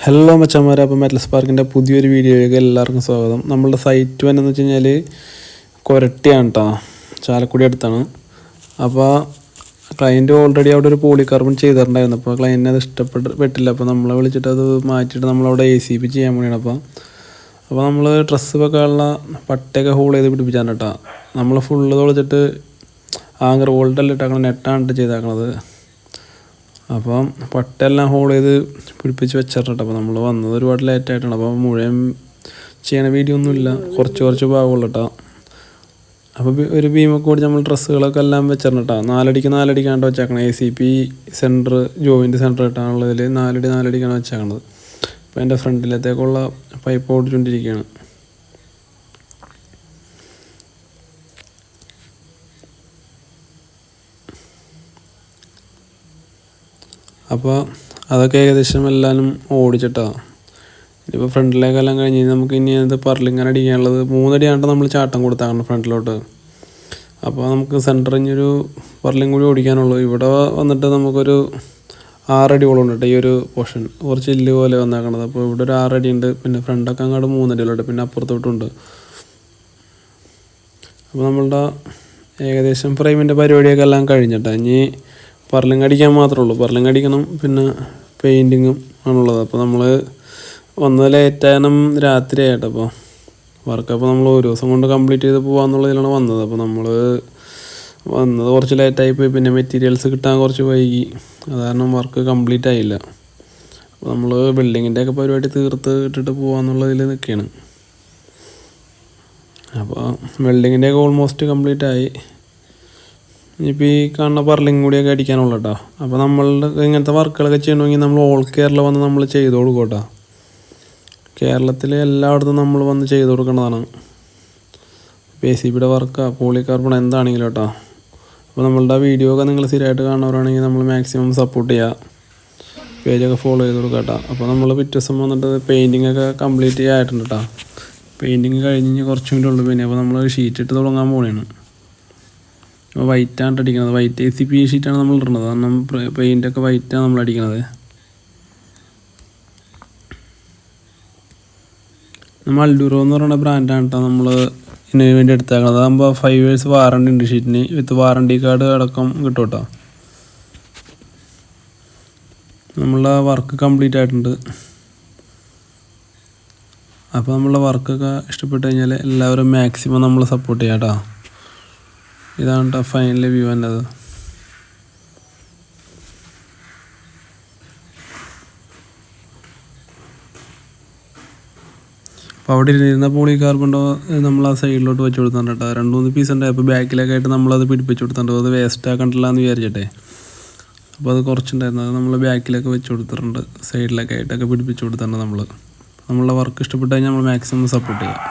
Hello മച്ചന്മാരെ, അപ്പോൾ metal സ്പാർക്കിൻ്റെ പുതിയൊരു വീഡിയോയിലേക്ക് എല്ലാവർക്കും സ്വാഗതം. നമ്മളുടെ സൈറ്റ് വന്നെന്ന് വെച്ച് കഴിഞ്ഞാൽ കൊരട്ടിയാണ് കേട്ടോ, ചാലക്കുടി അടുത്താണ്. അപ്പോൾ ക്ലയൻറ്റ് ഓൾറെഡി അവിടെ ഒരു പോളികാർബൺ ചെയ്തിട്ടുണ്ടായിരുന്നു. അപ്പോൾ ക്ലയൻറ്റിന് അത് ഇഷ്ടപ്പെട്ടില്ല. അപ്പോൾ നമ്മളെ വിളിച്ചിട്ട് അത് മാറ്റിയിട്ട് നമ്മളവിടെ ACP ചെയ്യാൻ വേണ്ടിയാണ്. അപ്പോൾ നമ്മൾ ഡ്രസ്സ് വെക്കാനുള്ള പട്ടയൊക്കെ ഹോൾ ചെയ്ത് പിടിപ്പിച്ചാണ് കേട്ടോ. നമ്മൾ ഫുള്ള് തുളച്ചിട്ട് ആങ്കർ വോൾട്ടെല്ലാം ഇട്ടാക്കണം, നെറ്റാണ് ചെയ്താക്കണത്. അപ്പം പട്ടെല്ലാം ഹോൾ ചെയ്ത് പിടിപ്പിച്ച് വെച്ചിട്ടുണ്ട്. അപ്പോൾ നമ്മൾ വന്നത് ഒരുപാട് ലേറ്റായിട്ടാണ്. അപ്പോൾ മുഴുവൻ ചെയ്യണ വീഡിയോ ഒന്നുമില്ല, കുറച്ച് ഭാഗമുള്ളൂ കേട്ടോ. അപ്പോൾ ഒരു ബീമൊക്കെ കൂടി നമ്മൾ ഡ്രസ്സുകളൊക്കെ എല്ലാം വെച്ചിട്ടുണ്ട് കേട്ടോ. 4 അടിക്കാണ്ട് വെച്ചേക്കണം. ACP സെൻറ്റർ, ജോയിൻറ്റ് സെൻറ്റർ ഇട്ടാണുള്ളതിൽ 4 അടിക്കാണ് വെച്ചേക്കണത്. അപ്പോൾ എൻ്റെ ഫ്രണ്ടിലത്തേക്കുള്ള പൈപ്പ് ഓടിച്ചുകൊണ്ടിരിക്കുകയാണ്. അപ്പോൾ അതൊക്കെ ഏകദേശം എല്ലാവരും ഓടിച്ചിട്ടാണ്. ഇനിയിപ്പോൾ ഫ്രണ്ടിലേക്കെല്ലാം കഴിഞ്ഞ് നമുക്ക് ഇനി അത് പർലിങ്ങനെ അടിക്കാനുള്ളത് 3 അടിയാണ്ട് നമ്മൾ ചാട്ടം കൊടുത്താക്കണം ഫ്രണ്ടിലോട്ട്. അപ്പോൾ നമുക്ക് സെൻറ്ററിഞ്ഞൊരു പർലിങ് കൂടി ഓടിക്കാനുള്ളൂ. ഇവിടെ വന്നിട്ട് നമുക്കൊരു 6 അടിയോളം ഉണ്ട് ഈ ഒരു പോർഷൻ, കുറച്ച് ഇല്ല് പോലെ വന്നേക്കണത്. അപ്പോൾ ഇവിടെ ഒരു 6 അടി ഉണ്ട്, പിന്നെ ഫ്രണ്ടൊക്കെ അങ്ങോട്ട് 3 അടികളുണ്ട്, പിന്നെ അപ്പുറത്തോട്ടുണ്ട്. അപ്പോൾ നമ്മളുടെ ഏകദേശം ഫ്രെയിമിൻ്റെ പരിപാടിയൊക്കെ എല്ലാം കഴിഞ്ഞിട്ടാണ്. ഇനി പർലിങ് അടിക്കാൻ മാത്രമേ ഉള്ളൂ. പർലിങ് അടിക്കണം, പിന്നെ പെയിൻറ്റിങ്ങും ആണുള്ളത്. അപ്പോൾ നമ്മൾ വന്നത് ലേറ്റായാലും രാത്രി ആയിട്ട്. അപ്പോൾ വർക്കപ്പോൾ നമ്മൾ ഒരു ദിവസം കൊണ്ട് കംപ്ലീറ്റ് ചെയ്ത് പോകാമെന്നുള്ളതിലാണ് വന്നത്. അപ്പോൾ നമ്മൾ വന്നത് കുറച്ച് ലേറ്റായിപ്പോയി, പിന്നെ മെറ്റീരിയൽസ് കിട്ടാൻ കുറച്ച് വൈകി, അത് കാരണം വർക്ക് കംപ്ലീറ്റ് ആയില്ല. അപ്പോൾ നമ്മൾ ബിൽഡിങ്ങിൻ്റെയൊക്കെ പരിപാടി തീർത്ത് ഇട്ടിട്ട് പോകാമെന്നുള്ളതിൽ നിൽക്കുകയാണ്. അപ്പോൾ വെൽഡിങ്ങിൻ്റെയൊക്കെ ഓൾമോസ്റ്റ് കംപ്ലീറ്റ് ആയി. ഇനിയിപ്പോൾ ഈ കാണുന്ന പർലിങ് കൂടിയൊക്കെ അടിക്കാനുള്ള കേട്ടോ. അപ്പോൾ നമ്മളുടെ ഇങ്ങനത്തെ വർക്കുകളൊക്കെ ചെയ്യണമെങ്കിൽ നമ്മൾ ഓൾ കേരള വന്ന് നമ്മൾ ചെയ്ത് കൊടുക്കും കേട്ടോ. കേരളത്തിൽ എല്ലായിടത്തും നമ്മൾ വന്ന് ചെയ്ത് കൊടുക്കേണ്ടതാണ്. ACPയുടെ വർക്കാ, പോളികാർബൺ എന്താണെങ്കിലും കേട്ടോ. അപ്പോൾ നമ്മളുടെ വീഡിയോ ഒക്കെ നിങ്ങൾ സ്ഥിരമായിട്ട് കാണുന്നവരാണെങ്കിൽ നമ്മൾ മാക്സിമം സപ്പോർട്ട് ചെയ്യുക, പേജൊക്കെ ഫോളോ ചെയ്ത് കൊടുക്കുക കേട്ടോ. അപ്പോൾ നമ്മൾ പിറ്റേ ദിവസം വന്നിട്ട് പെയിൻറ്റിങ്ങൊക്കെ കംപ്ലീറ്റ് ആയിട്ടുണ്ട് കേട്ടോ. പെയിൻറ്റിങ് കഴിഞ്ഞ് കുറച്ചും കൂടി ഉള്ളു. പിന്നെ അപ്പോൾ നമ്മൾ ഷീറ്റ് ഇട്ട് തുടങ്ങാൻ പോവുകയാണ്. അപ്പോൾ വൈറ്റാണ് അടിക്കുന്നത്, വൈറ്റ് ACP ഷീറ്റാണ് നമ്മൾ ഇടുന്നത്, കാരണം പെയിൻ്റൊക്കെ വൈറ്റാണ് നമ്മൾ അടിക്കുന്നത്. നമ്മൾ അൽഡൂറോ എന്ന് പറയുന്ന ബ്രാൻഡാണ് കേട്ടോ നമ്മൾ ഇതിന് വേണ്ടി എടുത്തേക്കുന്നത്. അതാകുമ്പോൾ 5 years വാറണ്ടി ഉണ്ട് ഷീറ്റിന്, വിത്ത് വാറണ്ടി കാർഡ് അടക്കം കിട്ടും കേട്ടോ. നമ്മളുടെ വർക്ക് കംപ്ലീറ്റ് ആയിട്ടുണ്ട്. അപ്പോൾ നമ്മളുടെ വർക്കൊക്കെ ഇഷ്ടപ്പെട്ട് കഴിഞ്ഞാൽ എല്ലാവരും മാക്സിമം നമ്മൾ സപ്പോർട്ട് ചെയ്യാം കേട്ടോ. ഇതാണ് കേട്ടോ ഫൈനൽ വ്യൂ എന്നത്. അപ്പോൾ അവിടെ ഇരുന്ന പോളികാർബൺ നമ്മൾ ആ സൈഡിലോട്ട് വെച്ച് കൊടുത്തിട്ടുണ്ട് കേട്ടോ. 2-3 പീസ് ഉണ്ട്. അപ്പോൾ ബാക്കിലൊക്കെ ആയിട്ട് നമ്മളത് പിടിപ്പിച്ച് കൊടുത്തിട്ടുണ്ട്, അത് വേസ്റ്റ് ആക്കണ്ടില്ല എന്ന് വിചാരിച്ചിട്ടെ. അപ്പോൾ അത് കുറച്ചുണ്ടായിരുന്നു, അത് നമ്മൾ ബാക്കിലൊക്കെ വെച്ച് കൊടുത്തിട്ടുണ്ട്, സൈഡിലൊക്കെ ആയിട്ടൊക്കെ പിടിപ്പിച്ച് കൊടുത്തിട്ടുണ്ട്. നമ്മളുടെ വർക്ക് ഇഷ്ടപ്പെട്ട് കഴിഞ്ഞാൽ നമ്മൾ മാക്സിമം സപ്പോർട്ട് ചെയ്യാം.